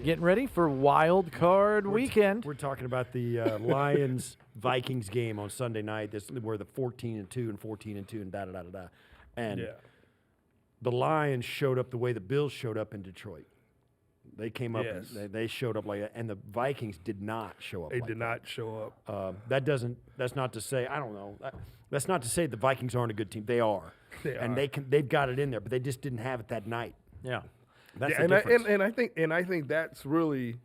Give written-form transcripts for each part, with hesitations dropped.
Getting ready for Wild Card Weekend. We're talking about the Lions-Vikings game on Sunday night. Where the 14-2 and 14-2 and da-da-da-da-da. And the Lions showed up the way the Bills showed up in Detroit. They came up and they showed up like that, and the Vikings did not show up. They did not show up. That's not to say, I don't know. That's not to say the Vikings aren't a good team. They are. They've got it in there, but they just didn't have it that night. Yeah. That's the difference. And I think that's really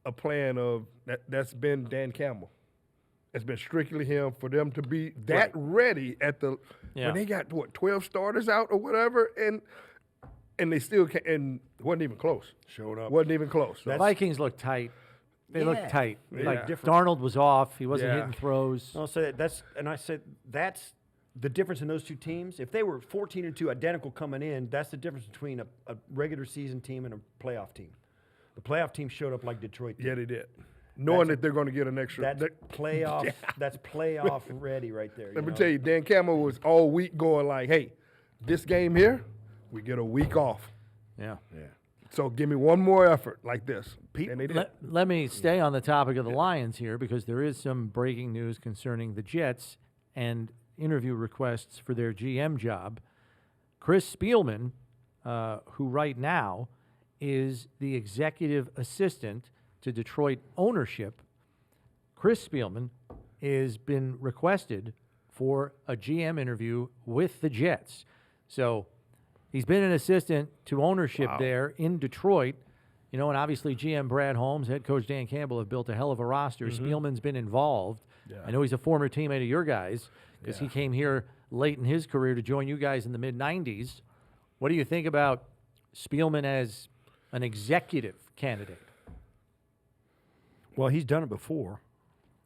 a plan of that's been Dan Campbell. It's been strictly him for them to be that ready at the when they got 12 starters out or whatever, and they still can't, and wasn't even close. Showed up. Wasn't even close. So. The Vikings look tight. They look tight. Yeah. Like Darnold was off. He wasn't hitting throws. I'll say that's the difference in those two teams. If they were 14-2 identical coming in, that's the difference between a regular season team and a playoff team. The playoff team showed up like Detroit did. Yeah, they did. Knowing that they're going to get an extra. That's playoff. That's playoff ready right there. Let me tell you, Dan Campbell was all week going like, hey, this game here, we get a week off. Yeah. So give me one more effort like this. And they did. Let me stay on the topic of the Lions here because there is some breaking news concerning the Jets and interview requests for their GM job. Chris Spielman, who right now is the executive assistant to Detroit ownership, Chris Spielman has been requested for a GM interview with the Jets. So he's been an assistant to ownership there in Detroit. You know, and obviously GM Brad Holmes, head coach Dan Campbell have built a hell of a roster. Spielman's been involved. Yeah. I know he's a former teammate of your guys because he came here late in his career to join you guys in the mid-'90s. What do you think about Spielman as an executive candidate? Well, he's done it before.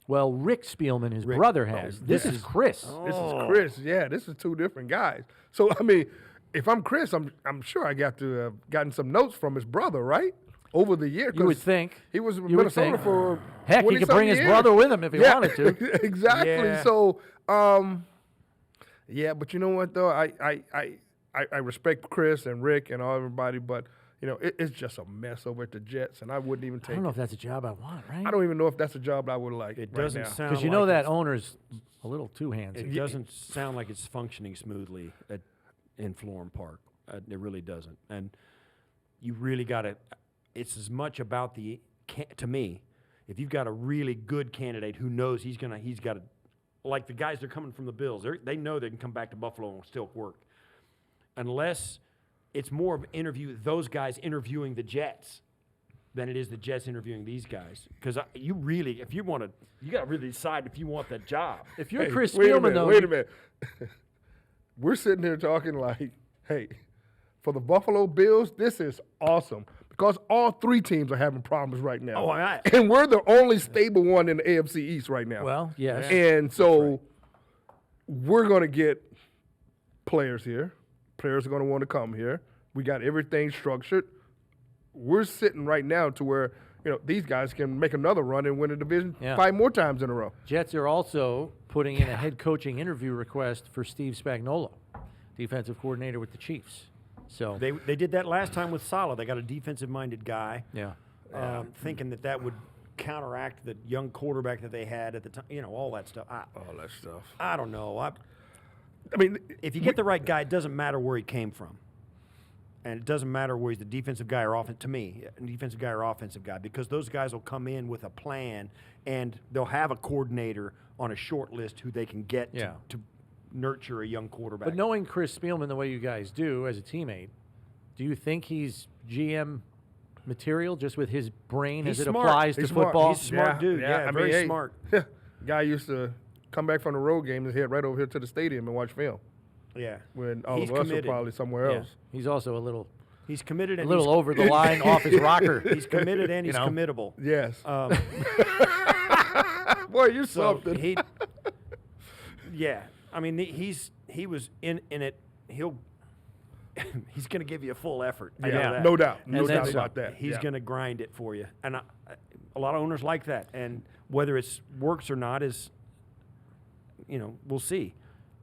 Well, Rick Spielman, his brother, has. This is Chris. This is Chris. Yeah, this is two different guys. So, I mean, if I'm Chris, I'm sure I got to have gotten some notes from his brother, right? Over the year. You would think. He was in Minnesota for heck, he could bring his brother with him if he wanted to. Exactly. Yeah. So, but you know what, though? I respect Chris and Rick and everybody, but you know, it's just a mess over at the Jets, and I wouldn't even take it. I don't know if that's a job I want, right? I don't even know if that's a job I would like. It doesn't sound because you know that owner's a little too handsy. It doesn't sound like it's functioning smoothly in Florham Park. It really doesn't. And you really got to – it's as much about to me, if you've got a really good candidate who knows he's got to – like the guys that are coming from the Bills, they know they can come back to Buffalo and still work. Unless – it's more of those guys interviewing the Jets than it is the Jets interviewing these guys. Because you got to really decide if you want that job. If you're Chris Spielman, though. Wait a minute. We're sitting here talking like, hey, for the Buffalo Bills, this is awesome. Because all three teams are having problems right now. And we're the only stable one in the AFC East right now. Well, yes. And so we're going to get players here. Players are going to want to come here. We got everything structured. We're sitting right now to where, you know, these guys can make another run and win the division 5 more times in a row. Jets are also putting in a head coaching interview request for Steve Spagnuolo, defensive coordinator with the Chiefs. So they did that last time with Saleh. They got a defensive-minded guy. Thinking that would counteract the young quarterback that they had at the time. You know, all that stuff. I don't know. I mean, if you get the right guy, it doesn't matter where he came from. And it doesn't matter where he's the defensive guy or defensive guy or offensive guy, because those guys will come in with a plan, and they'll have a coordinator on a short list who they can get to nurture a young quarterback. But knowing Chris Spielman the way you guys do as a teammate, do you think he's GM material just with his brain as it applies to football? He's a smart dude. Yeah, very smart. Guy used to come back from the road game and head right over here to the stadium and watch film. Yeah. When all of us are probably somewhere else. He's also a little committed and over the line off his rocker. He's committed and he's committable. Yes. Boy, you're something. I mean, he was in it. He's going to give you a full effort. I know that. No doubt. No doubt about that. He's going to grind it for you. And a lot of owners like that. And whether it works or not is, we'll see.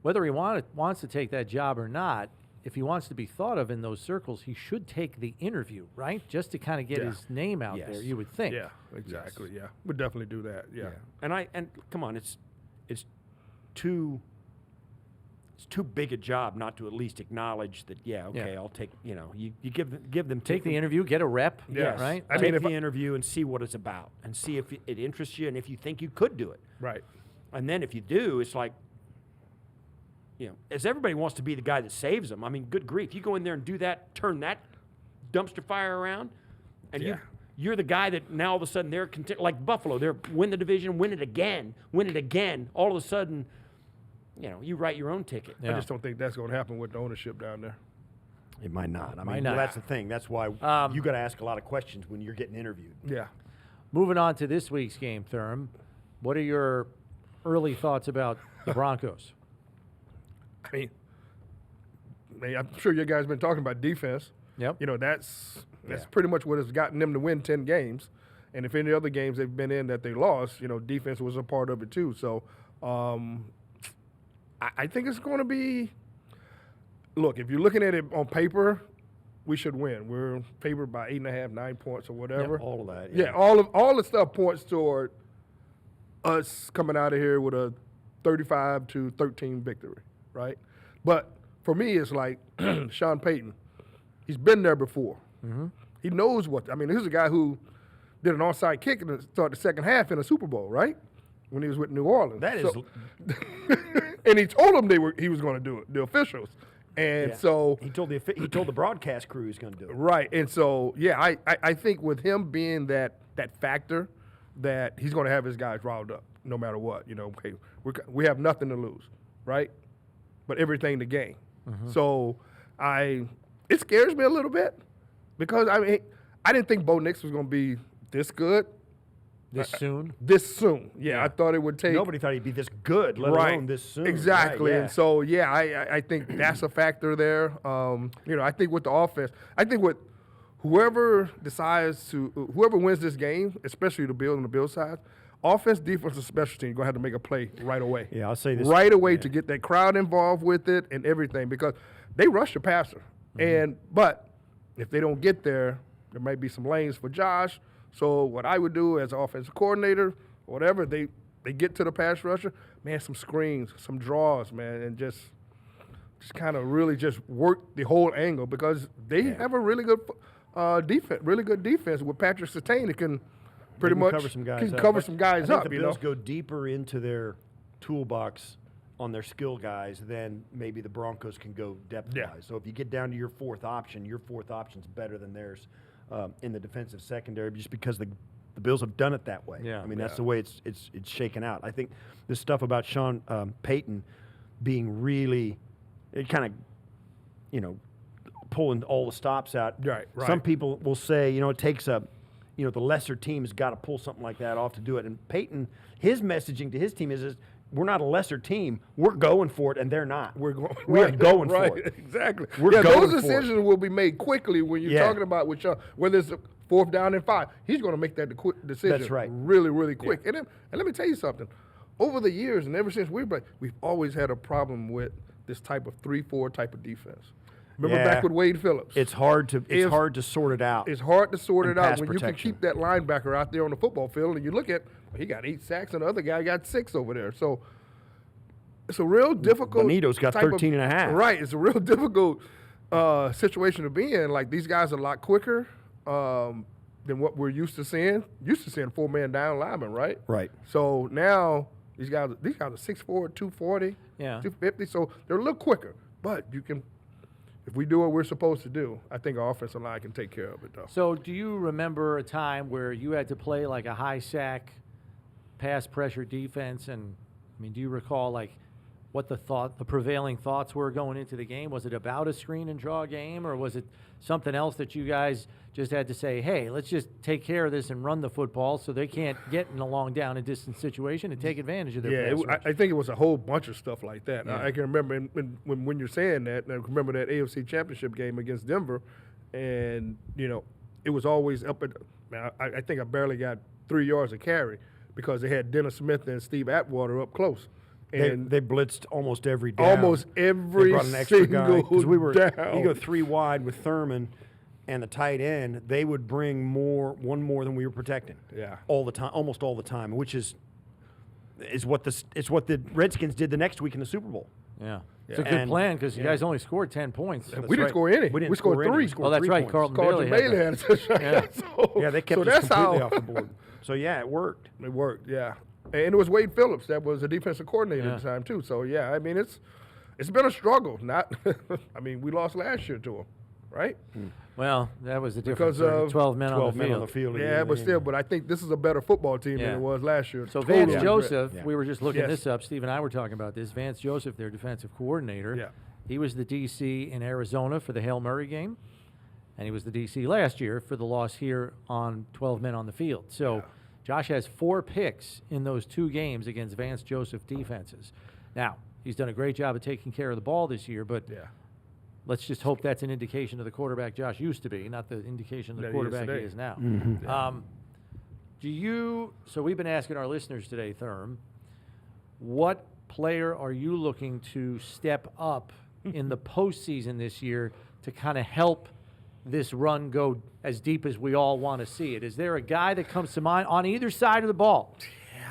Whether he wants to take that job or not, if he wants to be thought of in those circles, he should take the interview, right? Just to kind of get his name out there, you would think. Yeah, exactly. Yeah, we'd definitely do that. Yeah. And come on, it's too big a job not to at least acknowledge that. Yeah, okay, I'll take. You give them take the interview, get a rep. Yes. Right. I mean, take the interview and see what it's about, and see if it interests you, and if you think you could do it. Right. And then if you do, it's like, as everybody wants to be the guy that saves them. I mean, good grief, you go in there and do that, turn that dumpster fire around, and you're the guy that now all of a sudden they're like Buffalo. They're win the division, win it again. All of a sudden, you write your own ticket. I just don't think that's going to happen with the ownership down there. It might not. I Might mean, not. that's the thing. That's why you got to ask a lot of questions when you're getting interviewed. Yeah. Moving on to this week's game, Thurm. What are your early thoughts about the Broncos? I mean, I'm sure you guys been talking about defense. Yep. That's pretty much what has gotten them to win 10 games. And if any other games they've been in that they lost, defense was a part of it too. So I think it's going to be – look, if you're looking at it on paper, we should win. We're favored by 8.5, 9 points or whatever. Yep, all of that. Yeah, all the stuff points toward us coming out of here with a 35-13 victory, right? But for me, it's like Sean Payton. He's been there before. Mm-hmm. He knows what – I mean, this is a guy who did an onside kick and started the second half in a Super Bowl, right? When he was with New Orleans. That is – and he told them he was going to do it, the officials. And so he told the broadcast crew he's going to do it. Right. And so, I think with him being that factor, that he's going to have his guys riled up no matter what. Okay, we have nothing to lose, right? But everything to gain. Mm-hmm. So it scares me a little bit because, I didn't think Bo Nix was going to be this good. This soon? This soon. Yeah, I thought it would take. Nobody thought he'd be this good, let alone this soon. Exactly. Right, And so, I think that's a factor there. I think with the offense, I think with whoever wins this game, especially the Bills on the Bills side, offense, defense, and special team, you're going to have to make a play right away. Yeah, I'll say this. Right away to get that crowd involved with it and everything because they rush the passer. Mm-hmm. But if they don't get there might be some lanes for Josh. So what I would do as an offensive coordinator, whatever, they get to the pass rusher, man, some screens, some draws, man, and just kind of really just work the whole angle because they have a really good defense with Patrick Surtain that can pretty much cover some guys up. I think the Bills go deeper into their toolbox on their skill guys than maybe the Broncos can go depth-wise. Yeah. So if you get down to your fourth option's better than theirs. In the defensive secondary, just because the Bills have done it that way. Yeah. I mean, that's the way it's shaken out. I think this stuff about Sean Payton being really, it kind of, pulling all the stops out. Right. Some people will say, it takes the lesser team has got to pull something like that off to do it. And Payton, his messaging to his team is we're not a lesser team. We're going for it, and they're not. We're going for it. Exactly. Those decisions will be made quickly when you're talking about with Sean, whether it's 4th down and 5. He's going to make that decision. That's right. Really, really quick. Yeah. And let me tell you something. Over the years, and ever since we've always had a problem with this type of 3-4 type of defense. Remember back with Wade Phillips. It's hard to sort it out. It's hard to sort it out when protection. you can keep that linebacker out there on the football field, and you look at he got 8 sacks, and the other guy got 6 over there. So it's a real difficult. Bonito's got 13 and a half. Right, it's a real difficult situation to be in. Like these guys are a lot quicker than what we're used to seeing. 4-man down linemen, right? Right. So now these guys are 6'4", 240, 250. So they're a little quicker, but you can. If we do what we're supposed to do, I think our offensive line can take care of it, though. So do you remember a time where you had to play like a high sack, pass pressure defense? And, do you recall like what the prevailing thoughts were going into the game? Was it about a screen and draw game, or was it something else that you guys just had to say, hey, let's just take care of this and run the football so they can't get in a long down and distance situation and take advantage of their pass rush? I think it was a whole bunch of stuff like that. Yeah. I can remember when you're saying that, I remember that AFC Championship game against Denver, and, it was always up at – I think I barely got 3 yards of carry because they had Dennis Smith and Steve Atwater up close. And they blitzed almost every down. almost every They brought an extra guy single because we were. down. You go 3 wide with Thurman and the tight end. They would bring one more than we were protecting. Yeah. all the time, almost all the time, which is what the Redskins did the next week in the Super Bowl. Yeah. It's a good And- plan because you guys only scored 10 points. we didn't score any. We didn't We scored score any. 3. We scored Oh, that's 3 right. points. Carlton Carlton Bailey Bailey had had a touchdown. Yeah. So, Yeah, they kept so us that's completely how off the board. So yeah, it worked. it worked. Yeah, and it was Wade Phillips that was the defensive coordinator Yeah. at the time too. So yeah, I mean it's been a struggle. Not, I mean we lost last year to him, right? Well, that was the difference. Because of 12 men 12 on the men field. on the field. Yeah, but still, but I think this is a better football team Yeah. than it was last year. So Totally Vance different. Joseph, Yeah. we were just looking Yes. this up. Steve and I were talking about this. Vance Joseph, their defensive coordinator. Yeah. He was the DC in Arizona for the Hail Murray game, and he was the DC last year for the loss here on 12 men on the field. So Josh has 4 picks in those 2 games against Vance Joseph defenses. Now, he's done a great job of taking care of the ball this year, but Yeah. let's just hope that's an indication of the quarterback Josh used to be, not the indication of the That he is quarterback he today. is now. Mm-hmm. So we've been asking our listeners today, Thurm, what player are you looking to step up in the postseason this year to kind of help this run go as deep as we all want to see it? Is there a guy that comes to mind on either side of the ball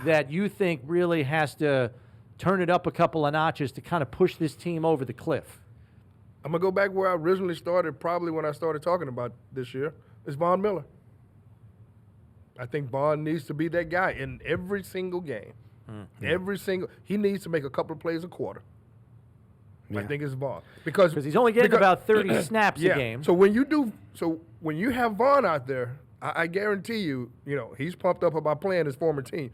that you think really has to turn it up a couple of notches to kind of push this team over the cliff? I'm gonna go back where I originally started. Probably when I started talking about this year is Von Miller. I think Von needs to be that guy in every single game. He needs to make a couple of plays a quarter. I think it's Vaughn because He's only getting about 30 snaps yeah. a game. So when you have Vaughn out there, I guarantee you, he's pumped up about playing his former team.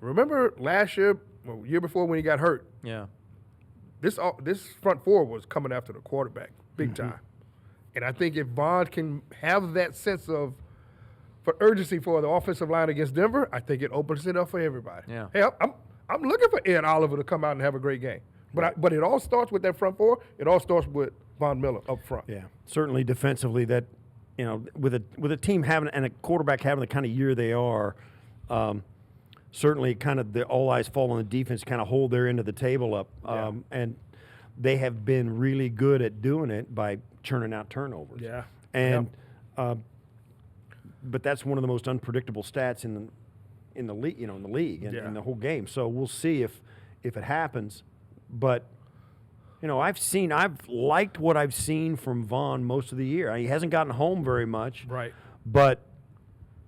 Remember last year, year before when he got hurt, Yeah. this front four was coming after the quarterback big time, and I think if Vaughn can have that sense of for urgency for the offensive line against Denver, I think it opens it up for everybody. Yeah. Hey, I'm looking for Ed Oliver to come out and have a great game. But it all starts with that front four. It all starts with Von Miller up front. Yeah, certainly defensively. That with a team having and a quarterback having the kind of year they are, certainly kind of the all eyes fall on the defense, kind of hold their end of the table up, and they have been really good at doing it by churning out turnovers. Yeah, and but that's one of the most unpredictable stats in the league, in the league and in the whole game. So we'll see if it happens. But I've liked what I've seen from Vaughn most of the year. He hasn't gotten home very much, right? But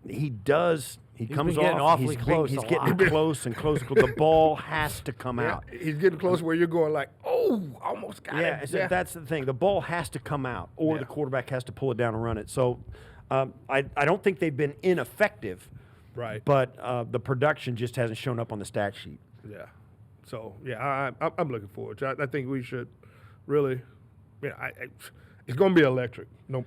he does. He's been getting awfully close He's a getting lot. close and close. The ball has to come out. He's getting close where you're going like, oh, almost got Yeah, it. so that's the thing. The ball has to come out, or the quarterback has to pull it down and run it. So I don't think they've been ineffective, right. but the production just hasn't shown up on the stat sheet. Yeah. So I'm looking forward to it. I think we should really, it's going to be electric. No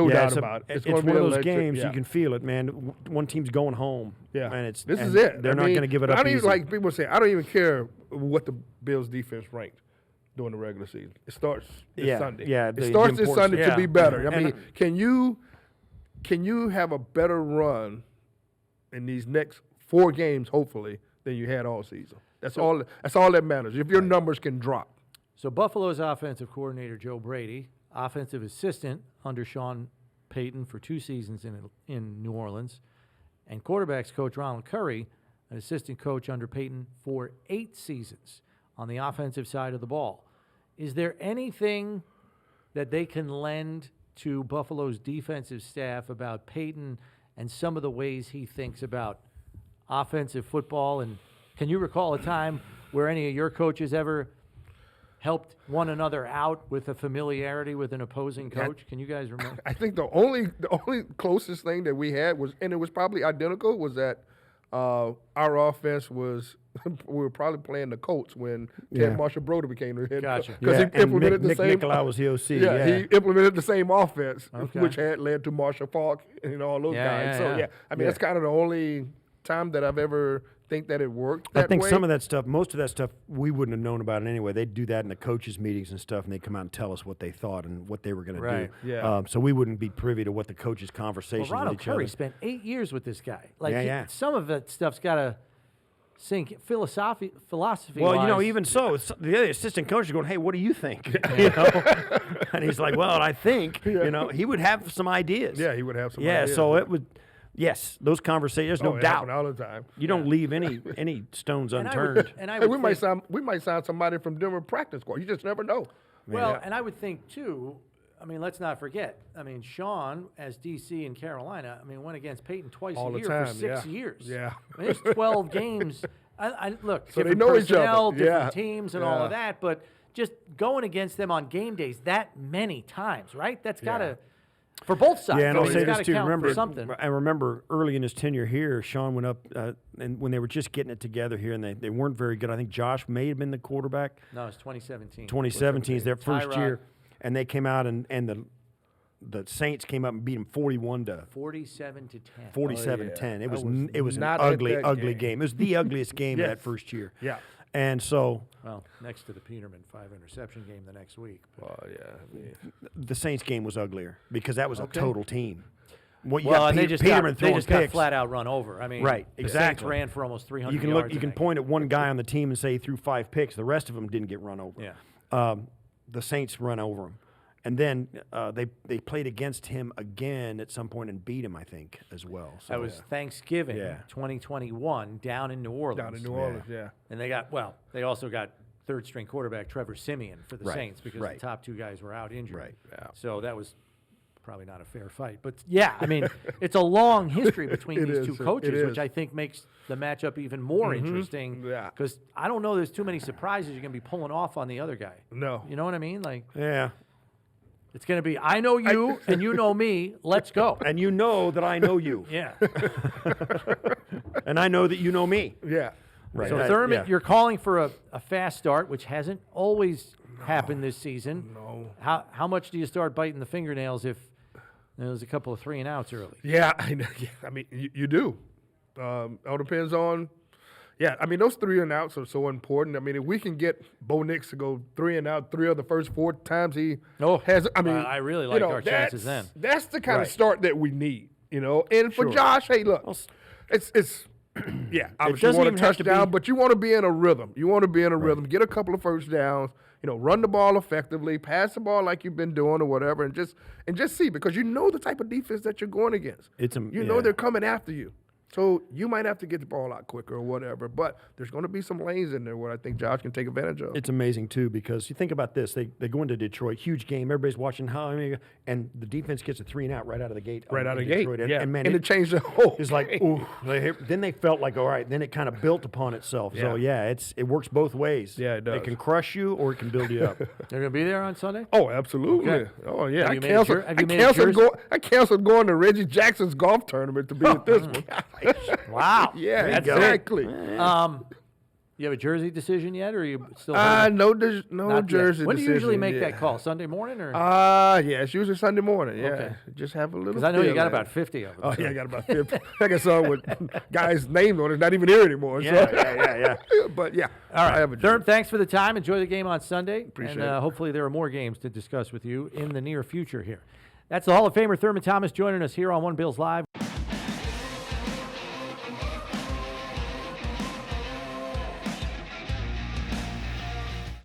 doubt about it. It's going to be one of those electric. games Yeah. you can feel it, man. One team's going home. Yeah, and this is it. They're not going to give it up. I don't even, easy. like people say, I don't even care what the Bills' defense ranked during the regular season. It starts this Sunday. Yeah, it starts this Sunday to be better. I And- mean, can you have a better run in these next 4 games, hopefully, than you had all season? That's all that matters. If your numbers can drop. So Buffalo's offensive coordinator, Joe Brady, offensive assistant under Sean Payton for 2 seasons in New Orleans, and quarterbacks coach Ronald Curry, an assistant coach under Payton for 8 seasons on the offensive side of the ball. Is there anything that they can lend to Buffalo's defensive staff about Payton and some of the ways he thinks about offensive football? And can you recall a time where any of your coaches ever helped one another out with a familiarity with an opposing coach? Can you guys remember? I think the only closest thing that we had was, and it was probably identical, was that our offense was we were probably playing the Colts when Ted Marshall Broder became the head coach. Gotcha. Because he implemented the Nick same. Nicolau was the OC. He implemented the same offense, Okay. which had led to Marshall Falk and all those guys. So I mean that's kind of the only time that I've ever think that it worked that I think way. some of that stuff, most of that stuff, we wouldn't have known about it anyway. They'd do that in the coaches' meetings and stuff, and they'd come out and tell us what they thought and what they were going to Right. do. Yeah. So we wouldn't be privy to what the coaches' conversations Well, Ronald with each Curry other. spent 8 years with this guy. Yeah. Some of that stuff's got to philosophy. Well, even so, the other assistant coach is going, "Hey, what do you think?" You know, and he's like, "Well, I think." You know, he would have some ideas. Yeah, he would have some. Yeah, ideas. so it would. Yes, those conversations. There's no it doubt. happened all the time. You don't leave any stones And unturned. Hey, we might sign somebody from Denver practice squad. You just never know. Well, and I would think too. I mean, let's not forget. I mean, Sean, as DC in Carolina, I mean, went against Peyton twice All a the year time, for 6 yeah. years. Yeah. I mean, there's 12 games. Look, So they different know each other. personnel, different Yeah. teams, and all Yeah. of that. But just going against them on game days that many times, right? That's got to, for both sides. Yeah, and I'll it's say got this to too. count Remember, for something. I remember early in his tenure here, Sean went up, and when they were just getting it together here, and they weren't very good. I think Josh may have been the quarterback. No, it's 2017. 2017 is their first Tyrod. year, and they came out and the Saints came up and beat them 41 to 47 to 10. 47-10. It was was it was an not at ugly that game. It was the ugliest game Yes. that first year. Yeah. And so Well, next to the Peterman 5-interception game the next week. Oh yeah. the Saints game was uglier because that was a total team. Well, Well, and they just Peterman got throwing picks. flat out run over. I mean, Right, the exactly. Saints ran for almost 300 You can yards. look. You in can that point at one guy on the team and say he threw 5 picks. The rest of them didn't get run over. Yeah. The Saints run over him, and then they played against him again at some point and beat him, I think, as well. So That was Thanksgiving, Yeah. 2021, down in New Orleans. Down in New Orleans. Yeah. And they also got third-string quarterback Trevor Siemian for the Right, Saints because right. the top 2 guys were out injured. Right, yeah. So that was probably not a fair fight. But, yeah, I mean, it's a long history between It these is, two it coaches, is. which I think makes the matchup even more interesting. Yeah. Because I don't know there's too many surprises you're going to be pulling off on the other guy. No. You know what I mean? Like, yeah. it's going to be, I know you and you know me. Let's go. And you know that I know you, Yeah. and I know that you know me. Yeah. Right. So, Thurman, you're calling for a fast start, which hasn't always happened this season. No. How much do you start biting the fingernails if there's a couple of 3-and-outs early? Yeah, I mean, you do. All depends on. Yeah, I mean, those 3-and-outs are so important. I mean, if we can get Bo Nix to go 3-and-out 3 of the first 4 times he has, I mean, I really like our chances then. That's the kind of Right. start that we need, you know. And for Sure. Josh, hey, look, it's yeah, obviously you doesn't want a even have to touchdown, be- but you want to be in a rhythm. You want to be in a rhythm, get a couple of first downs, you know, run the ball effectively, pass the ball like you've been doing or whatever, and just see, because you know the type of defense that you're going against. You know yeah. they're coming after you. So you might have to get the ball out quicker or whatever, but there's going to be some lanes in there where I think Josh can take advantage of. It's amazing, too, because you think about this. They go into Detroit, huge game. Everybody's watching and the defense gets a 3-and-out right out of the gate. Right out of in the gate, Detroit. yeah. And, man, it changed the whole It's like, ooh. Then they felt like, all right. Then it kind of built upon itself. So, it works both ways. Yeah, it does. It can crush you or it can build you up. They're going to be there on Sunday? Oh, absolutely. Okay. Oh, yeah. Have you made a jer- have you made a jersey? I canceled going to Reggie Jackson's golf tournament to be at this one. Wow. Yeah, There you go. exactly. You have a jersey decision yet, or are you still? No Not yet. jersey When do you usually decision, make yeah. that call? Sunday morning, or? Yeah, it's usually Sunday morning. Yeah, Okay. just have a little. Because I know you feel got in. about 50 of them. Oh so. yeah, I got about 50. I got some with guys' names on it. Not even here anymore. Yeah. But yeah, All right, I have a Thurman, jersey. thanks for the time. Enjoy the game on Sunday. Appreciate and, it. hopefully there are more games to discuss with you in the near future here. That's the Hall of Famer Thurman Thomas joining us here on One Bills Live.